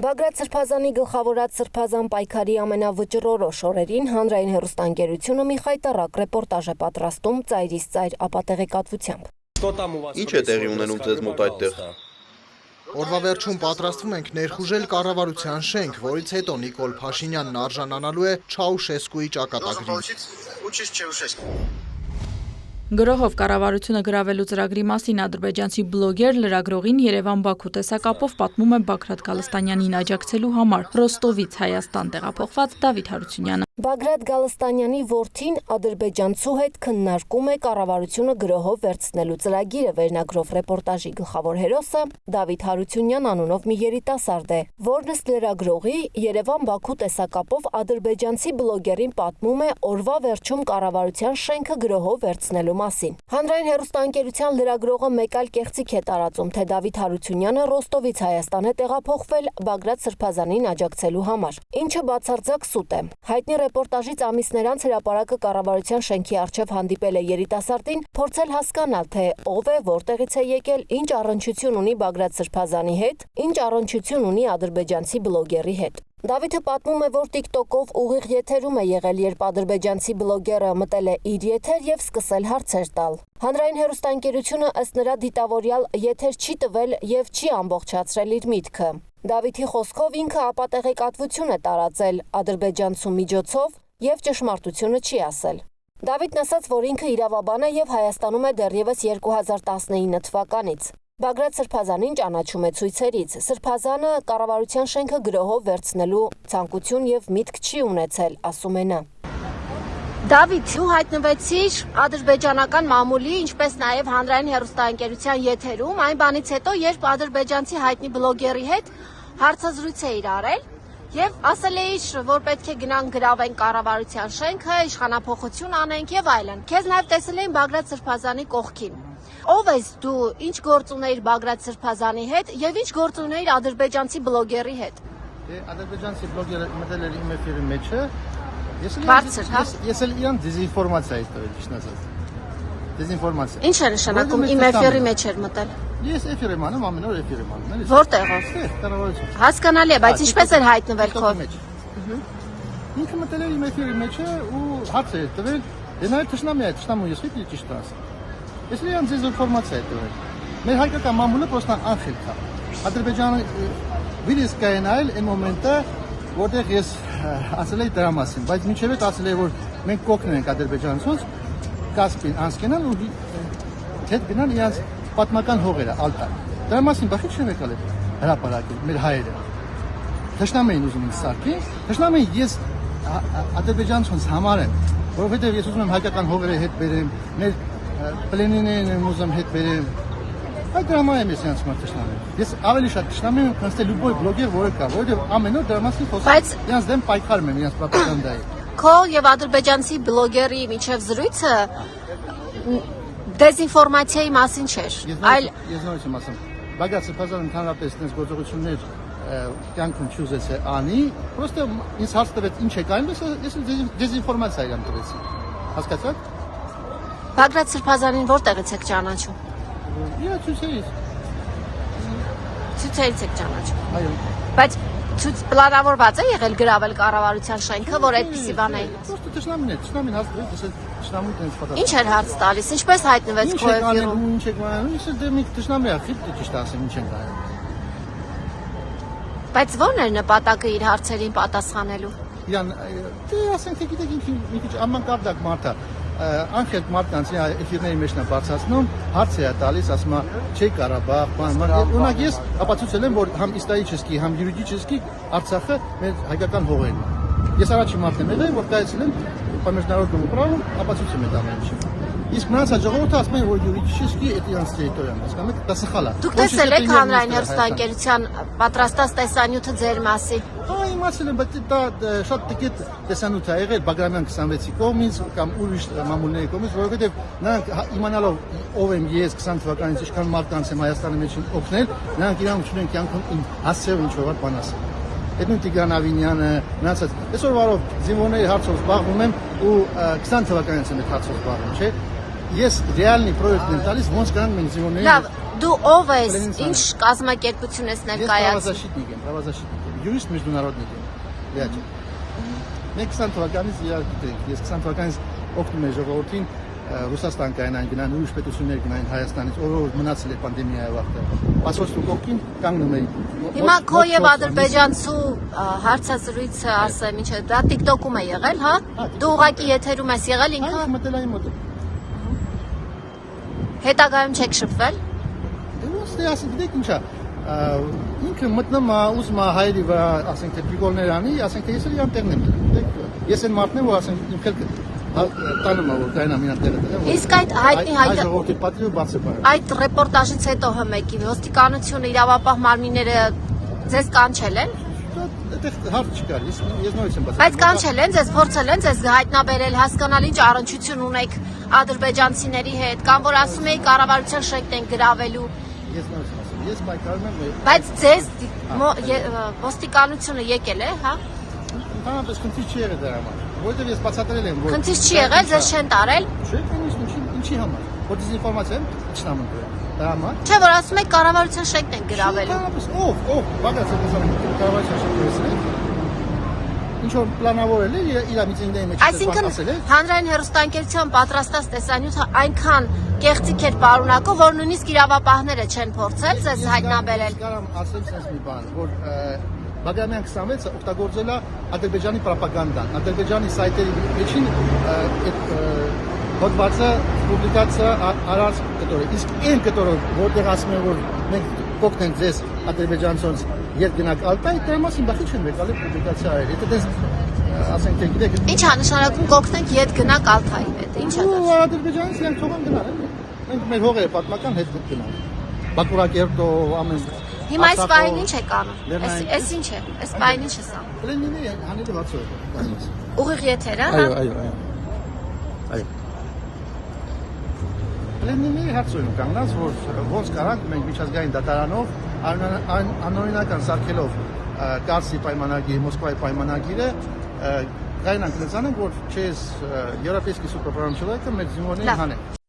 Բագրատ Սրբազանի գլխավորած Սրբազան պայքարի ամենավճռորոշ օրերին հանրային հեռուստաընկերությունը մի խայտառակ ռեպորտաժ է պատրաստում ծայրից ծայր ապատեղեկատվությամբ։ Ինչ է տեղի ունենում ձեզ մոտ այդտեղ։ Օրվա վերջում պատրաստվում ենք ներխուժել կառավարության շենք, որից հետո Նիկոլ Փաշինյանն արժանանալու է Չաուշեսկուի ճակատագրին։ Գրոհով կառավարությունը գրավելու ծրագրի մասին ադրբեջանցի բլոգեր լրագրողին Երևան-Բաքու տեսակապով պատմում է Բագրատ Գալստանյանին աջակցելու համար Ռոստովից Հայաստան տեղափոխված Դավիթ Հարությունյանը։ Բագրատ Գալստանյանի որդին ադրբեջանցու հետ քննարկում է կառավարությունը գրոհով վերցնելու ծրագիրը, վերնագրով ռեպորտաժի գլխավոր հերոսը Դավիթ Հարությունյան անունով մի երիտասարդ է, որն ըստ լրագրողի Երևան-Բաքու տեսակապով ադրբեջանցի բլոգերին պատմում է օրվա վերջում կառավարության շենքը գրոհով վերցնելու մասին։ Հանրային հեռուստաընկերության լրագրողը մեկ այլ կեղծիք է տարածում, թե Դավիթ Հարությունյանը Ռոստովից Հայաստան է տեղափոխվել Բագրատ Սրբազանին աջակցելու համար, ինչը բացարձակ սուտ է։ Հայտնի ռեպորտաժից ամիսներ անց հրապարակը կառավարության շենքի առջև հանդիպել է երիտասարդին, փորձել հասկանալ, թե ով է, որտեղից է եկել, ինչ առնչություն ունի Բագրատ Սրբազանի հետ, ինչ առնչություն ունի ադրբեջանցի բլոգերի հետ։ Դավիթը պատմում է, որ TikTok-ով ուղիղ եթերում է եղել, երբ ադրբեջանցի բլոգերը մտել է իր եթեր եւ սկսել հարցեր տալ։ Հանրային հեռուստաընկերությունը ըստ նրա դիտավորյալ եթեր չի տվել եւ չի ամբողջացրել իր միտքը։ Դավիթի խոսքով ինքը ապատեղեկատվություն է տարածել ադրբեջանցու միջոցով եւ ճշմարտությունը չի ասել։ Դավիթն ասաց, որ ինքը իրավաբան է եւ Հայաստանում է դեռևս 2019 թվականից։ Բագրատ Սրբազանին ճանաչում է ցույցերից։ Սրբազանը կառավարության շենքը գրոհով վերցնելու ցանկություն եւ միտք չի ունեցել, ասում է նա։ Դավիթ, դու հայտնվեցիր ադրբեջանական մամուլի, ինչպես նաև հանրային հեռուստաընկերության եթերում, այն բանից հետո, երբ ադրբեջանցի հայտնի բլոգերի հետ հարցազրույց էիր արել եւ ասել էիր, որ պետք է գնանք գրավենք կառավարության շենքը, իշխանափոխություն անենք եւ այլն։ Քեզ նաև տեսել էին Բագրատ Սրբազանի կողքին։ Ով ես դու, ինչ գործ ունեիր Բագրատ Սրբազանի հետ եւ ինչ գործ ունեիր ադրբեջանցի բլոգերի հետ։ Ադրբեջանցի բլոգերը մտել էր իմ էֆիրի մեջը։ Բարձր, հա։ Ես էլ իրան դեզինֆորմացիա էի տվել, ճիշտ ասած։ Դեզինֆորմացիա։ Ինչ է նշանակում իմ էֆիրի մեջ էր մտել։ Ես էֆիր եմ անում, ամեն օր էֆիր եմ անում, էլի։ Որտեղով։ Կառավարություն։ Հասկանալի է, բայց ինչպես էր հայտնվել քո։ Ինքը մտել էր իմ էֆիրի մեջը ու հարց էր տվել, դե նաև թշնամի է, թշնամու ես էի ճիշտ ասած։ Ես իրան դեզինֆորմացիա էի տվել։ Մեր հայկական մամուլը պրոստա անխիլ կա։ Ադրբեջանը վիրիս կայանալ այն մոմենտը, որտեղ ես ասել էի դրա մասին, բայց մինչև այդ ասել էի, որ մենք կօգնենք ադրբեջանցուց Կասպին անցնալ ու հետ գնալ իրանց պատմական հողերը ալտա։ Դրա մասին բախի չեմ եկալ հրապարակել մեր հայերը։ Թշնամին ուզում են սարքի, թշնամին ես ադրբեջանցուց համար եմ, որովհետև ես ուզում եմ հայկական հողերը հետ բերեմ, մեր պլենիներն եմ ուզում հետ բերեմ։ Այդ դրամա եմ ես իրանց մոտ թշնամին։ Ես ավելի շատ թշնամի եմ, քան թե լուբոյ բլոգեր, որը կա, որովհետև ամեն օր դրա մասին խոսում եմ, իրանց դեմ պայքարում եմ, իրանց պրոպագանդայի։ Քո եւ ադրբեջանցի բլոգերի միջև զրույցը դեզինֆորմացիայի մասին չէր, այլ ես նորից եմ ասում, Բագրատ Սրբազանը ընդհանրապես այդպես գործողություններ կյանքում չուզեց անի, պրոստը ինձ հարց տվեց ինչ է կայում, ես դեզինֆորմացիա իրան տվեցի։ Հասկացաք։ Բագրատ Սրբազանին որտեղից եք ճանաչում։ Իրա ցույցերից։ Ցույցերից եք ճանաչում։ Այո։ Բայց պլանավորված է եղել գրավել կառավարության շենքը, որ այդպիսի բան է։ Պրոստը թշնամին է, թշնամին հարց տվեց, ես թշնամուն տենց պատասխան։ Ինչ էր հարց տալիս, ինչպես հայտնվեց քո էֆիրում։ Ինչ եք անում, ես դե մի թշնամի է, խիտ ճիշտ ասեմ, ինչ ենք անում։ Բայց ո՞րն էր նպատակը իր հարցերին պատասխանելու։ Իրան, դե ասենք թե գիտեք ինչ մի քիչ ամանկարդակ մարդ է, անխելք մարդկանց էֆիրների մեջ նա բարձրացնում, հարց է տալիս, ասում է, չէ Ղարաբաղ, բան, օրինակ ես ապացուցել եմ, որ համ իստորիչեսկի, համ յուրիդիչեսկի Արցախը մեր հայկական հողերն է։ Ես առաջին մարդն եմ եղել, որ կայացել եմ международному праву, ապացուցում եմ ամեն ինչ։ Իսկ մնացած ժողովուրդը ասում են, որ յուրիդիչեսկի է իրանց տերիտորիան, հասկանում եք, դա սխալ է։ Դուք տեսել եք հանրային հեռուստաընկերության պատրաստած տեսանյութը ձեր մասի։ Հա, իմացել եմ, բայց դա շատ տիկետ տեսանյութ է եղել Բագրամյան 26-ի կողմից կամ ուրիշ մամուլների կողմից, որովհետև նրանք իմանալով ով եմ ես 20 թվականից ինչքան մարդկանց եմ Հայաստանի մեջ օգնել, նրանք իրանք չունեն կյանքում հասցեով ինչ-որ բան ասել։ Այդ նույն Տիգրան Ավինյանը, մնացած, այսօր վարով զինվորների հարցով զբաղվում եմ ու 20 թվականից եմ այդ հարցով զբաղվում, չէ։ Ես ռեալնի պրոյեկտ եմ տալիս, ոնց կանանք մենք զինվորների Դու ով ես, ինչ կազմակերպություն ես Ես ներկայացնում։ правозащитник եմ, յուրիստ միջնորодник եմ, լիաճ։ Մենք 20 թվականից իրար գիտենք, ես 20 թվականից օգնում եմ ժողովրդին Ռուսաստան կայանային գնային, ուրիշ պետություններ գնային Հայաստանից, որ մնացել է պանդեմիայի վաղտը։ Պասոստու կողքին կանգնում էի։ Հիմա քո եւ ադրբեջանցու հարցազրույցը ասեմ, ինչ է, դա TikTok-ում է եղել, հա? Դու ուղակի եթերում ես եղել ինքը։ Ինքը մտել այն մոտ։ Հետագայում չեք շփվել։ Դե ասենք գիտեք ինչա, ինքը մտնում է ուզում է հայերի վրա, ասենք թե պրիկոլներ անի, ասենք թե ես էլ իրանտեղն եմ։ Ես այն մարդն եմ, որ ասենք ինքը տանում է որ կայնամ իրանտեղը։ Իսկ այդ հայտնի հայտ ժողովրդի պատիվը բաց է բարը։ այդ ռեպորտաժից հետո հմեկի ոստիկանությունը իրավապահ մարմինները ձեզ կանչել են։ Այդտեղ հարց չկար, ես նորից եմ բացել։ Բայց կանչել են ձեզ, փորձել են ձեզ հայտնաբերել, հասկանալ ինչ առնչություն ունեք ադրբեջանցիների հետ, կամ որ ասում եք կառավարության շենքն են գրավելու։ Ես նորից եմ ասում, ես պայքարում եմ։ Բայց ձեզ ոստիկանությունը եկել է, հա։ Ընդհանրապես քննի չի եղել դրա համար, որովհետև ես բացատրել եմ, որ Քննի չի եղել, ձեզ չեն տարել։ Չէ, ինչի համար։ Որ դեզինֆորմացիա եմ չնամն դրա համար։ Չէ, որ ասում եք կառավարության շենքն են գրավելու։ Ով, բաղաց է դեզինֆորմացիա կառավարության շենքն ինչ որ պլանավորել է իր միտինգների մեջ Այսինքն հանրային հեռուստաընկերության պատրաստած տեսանյութը այնքան կեղծիք էր պարունակում, որ նույնիսկ իրավապահները չեն փորձել ձեզ հայտնաբերել։ Կարամ ասեմ sense մի բան, որ Բաղրամյան 26-ը օգտագործել է Ադրբեջանի ռոպագանդան, Ադրբեջանի սայթերի միջին հոդվածը պուբլիկացիա արած կտորը։ Իսկ այն կտորը, որտեղ ասում են, որ մենք կօգնենք ձեզ ադրբեջանցոնց երբ գնաք Ալտայ, դրա մասին բախի չեն եկալ պուբլիկացիա արել։ Եթե դες ասենք թե գիտեք Ինչ է նշանակում կօգնենք ետ գնաք Ալթայի հետ։ Ինչ է դա։ ու Ադրբեջանից իրենք թողան գնալ են։ Մենք մեր հողերը պատմական հետ գնալ։ Բակուրակերտո ամեն Հիմա այս պահին ինչ եք անում։ Այս ինչ է։ Այս պահին ինչ ես անում։ Պլենինի հանելը 60 Ուղիղ եթեր, հա։ Այո։ Պլենինի հարցում կանգնած, որ ոնց կարանք մենք միջազգային դատարանով անօրինական սարքելով Կարսի պայմանագիր, Մոսկվայի պայմանագիրը կայնանք լծանենք, որ չես Եվրոպейский суд по правам человека մեր զինվորներին հանեն։